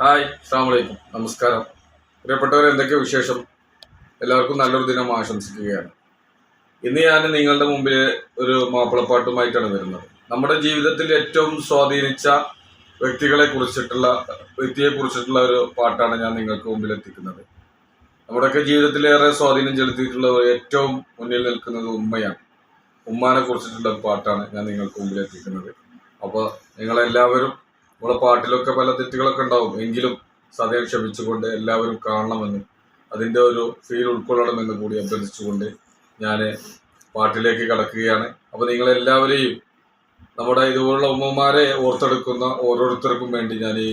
Hi, അസ്സലാമു അലൈക്കും, നമസ്കാരം. പ്രിയപ്പെട്ടവർ, എന്തൊക്കെ വിശേഷം? എല്ലാവർക്കും നല്ലൊരു ദിനം ആശംസിക്കുകയാണ്. ഇന്ന് ഞാൻ നിങ്ങളുടെ മുമ്പിൽ ഒരു മാപ്പിളപ്പാട്ടുമായിട്ടാണ് വരുന്നത്. നമ്മുടെ ജീവിതത്തിൽ ഏറ്റവും സ്വാധീനിച്ച വ്യക്തിയെ കുറിച്ചിട്ടുള്ള ഒരു പാട്ടാണ് ഞാൻ നിങ്ങൾക്ക് മുമ്പിൽ എത്തിക്കുന്നത്. നമ്മുടെയൊക്കെ ജീവിതത്തിലേറെ സ്വാധീനം ചെലുത്തിയിട്ടുള്ള ഏറ്റവും മുന്നിൽ നിൽക്കുന്നത് ഉമ്മയാണ്. ഉമ്മാനെ കുറിച്ചിട്ടുള്ള ഒരു പാട്ടാണ് ഞാൻ നിങ്ങൾക്ക് മുമ്പിൽ എത്തിക്കുന്നത്. അപ്പോൾ നിങ്ങളെല്ലാവരും നമ്മുടെ പാട്ടിലൊക്കെ പല തെറ്റുകളൊക്കെ ഉണ്ടാവും, എങ്കിലും സദയം ക്ഷമിച്ചുകൊണ്ട് എല്ലാവരും കാണണമെന്നും അതിൻ്റെ ഒരു ഫീൽ ഉൾക്കൊള്ളണമെന്നും കൂടി അഭ്യർത്ഥിച്ചുകൊണ്ട് ഞാൻ പാട്ടിലേക്ക് കടക്കുകയാണ്. അപ്പോൾ നിങ്ങളെല്ലാവരെയും നമ്മുടെ ഇതുപോലുള്ള ഉമ്മമാരെ ഓർത്തെടുക്കുന്ന ഓരോരുത്തർക്കും വേണ്ടി ഞാൻ ഈ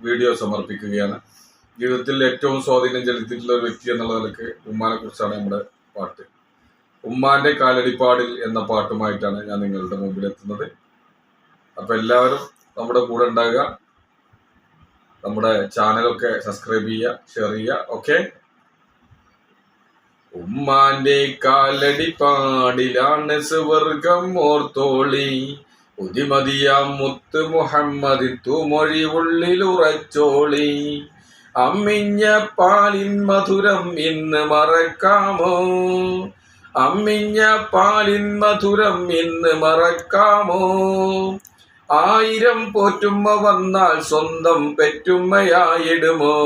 വീഡിയോ സമർപ്പിക്കുകയാണ്. ജീവിതത്തിൽ ഏറ്റവും സ്വാധീനം ചെലുത്തിയിട്ടുള്ള ഒരു വ്യക്തി എന്നുള്ള നിലക്ക് ഉമ്മാനെ കുറിച്ചാണ് നമ്മുടെ പാട്ട്. ഉമ്മാന്റെ കാലടിപ്പാടിൽ എന്ന പാട്ടുമായിട്ടാണ് ഞാൻ നിങ്ങളുടെ മുമ്പിൽ എത്തുന്നത്. അപ്പോൾ എല്ലാവരും നമ്മുടെ കൂടെ ഉണ്ടാകുക. നമ്മുടെ ചാനലൊക്കെ സബ്സ്ക്രൈബ് ചെയ്യുക, ഷെയർ ചെയ്യുക. ഓക്കെ. ഉമ്മാന്റെ കാലടിപ്പാടിലാണ് സ്വർഗം ഓർത്തോളി, ഉദിമതിയാം മുത്ത് മുഹമ്മദ് തൂമൊഴി ഉള്ളിലുറച്ചോളി. അമ്മിഞ്ഞ പാലിൻ മധുരം ഇന്ന് മറക്കാമോ, അമ്മിഞ്ഞ പാലിൻ മധുരം ഇന്ന് മറക്കാമോ. 1000 പോറ്റുമ്മ വന്നാൽ സ്വന്തം പെറ്റുമ്മയായിടുമോ.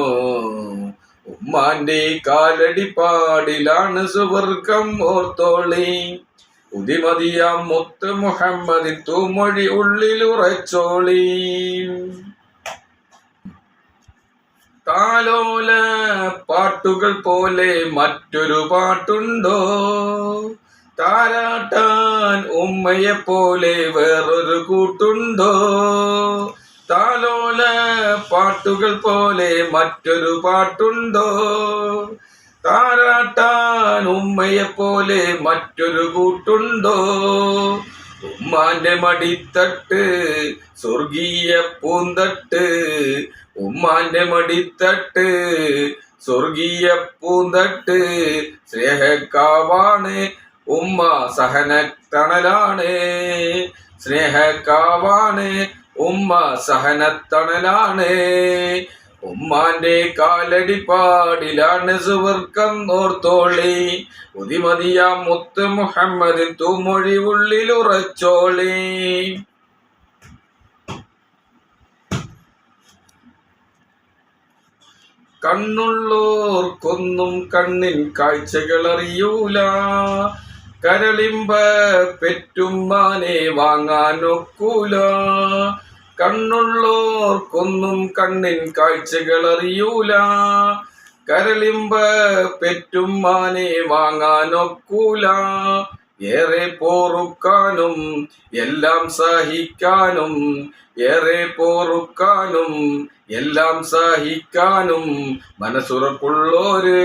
ഉമ്മാന്റെ കാലടിപ്പാടിലാണ് സുവർഗം ഓർത്തോളി, ഉദിമതിയാം മുത്ത് മുഹമ്മദിൻ തൂമൊഴി ഉള്ളിലുറച്ചോളി. താലോല പാട്ടുകൾ പോലെ മറ്റൊരു പാട്ടുണ്ടോ, താരാട്ടാൻ ഉമ്മയെ പോലെ വേറൊരു കൂട്ടുണ്ടോ. താലോല പാട്ടുകൾ പോലെ മറ്റൊരു പാട്ടുണ്ടോ, താരാട്ടാൻ ഉമ്മയെ പോലെ മറ്റൊരു കൂട്ടുണ്ടോ. ഉമ്മാന്റെ മടിത്തട്ട് സ്വർഗീയ പൂന്തട്ട്, ഉമ്മാന്റെ മടിത്തട്ട് സ്വർഗീയ പൂന്തട്ട്. സ്നേഹക്കാവാണ് ഉമ്മ, സഹനത്തണലാണ്, സ്നേഹക്കാവാണ് ഉമ്മ, സഹനത്തണലാണ്. ഉമ്മാന്റെ കാലടിപ്പാടിലാണ് സുവർഗം ഓർത്തോളി, ഉദിമതിയാം മുത്ത് മുഹമ്മദിൻ തൂമൊഴി ഉള്ളിലുറച്ചോളി. കണ്ണുള്ളോർക്കൊന്നും കണ്ണിൻ കാഴ്ചകളറിയൂല, കരളിമ്പ പെറ്റുമ്മാനെ വാങ്ങാനൊക്കൂല. കണ്ണുള്ളോർക്കൊന്നും കണ്ണിൻ കാഴ്ചകളറിയൂല, കരളിമ്പ പെറ്റുമ്മാനെ വാങ്ങാനൊക്കൂല. ഏറെ പോറുക്കാനും എല്ലാം സഹിക്കാനും, ഏറെ പോറുക്കാനും എല്ലാം സഹിക്കാനും മനസ്സുറപ്പുള്ളോര്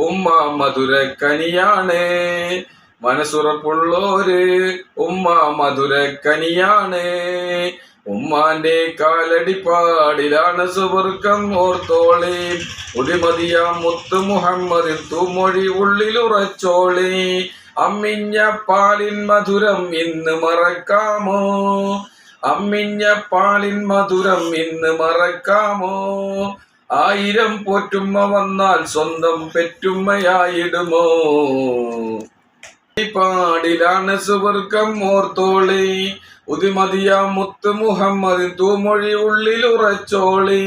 ഉമ്മ മധുരക്കനിയാണ്, മനസ്സുറപ്പുള്ളോര് ഉമ്മ മധുരക്കനിയാണ്. ഉമ്മാന്റെ കാലടിപ്പാടിലാണ് സുവർഗം ഓർത്തോളി, ഉദിമതിയാം മുത്ത് മുഹമ്മദിൻ തൂമൊഴി ഉള്ളിലുറച്ചോളി. അമ്മിഞ്ഞ പാലിൻ മധുരം ഇന്ന് മറക്കാമോ, അമ്മിഞ്ഞ പാലിൻ മധുരം ഇന്ന് മറക്കാമോ. 1000 പോറ്റുമ്മ വന്നാൽ സ്വന്തം പെറ്റുമ്മയായിടുമോ. പാടിലാണ് സുവർഗം ഓർത്തോളി, ഉദിമതിയാം മുത്ത് മുഹമ്മദ് തൂമൊഴി ഉള്ളിലുറച്ചോളി.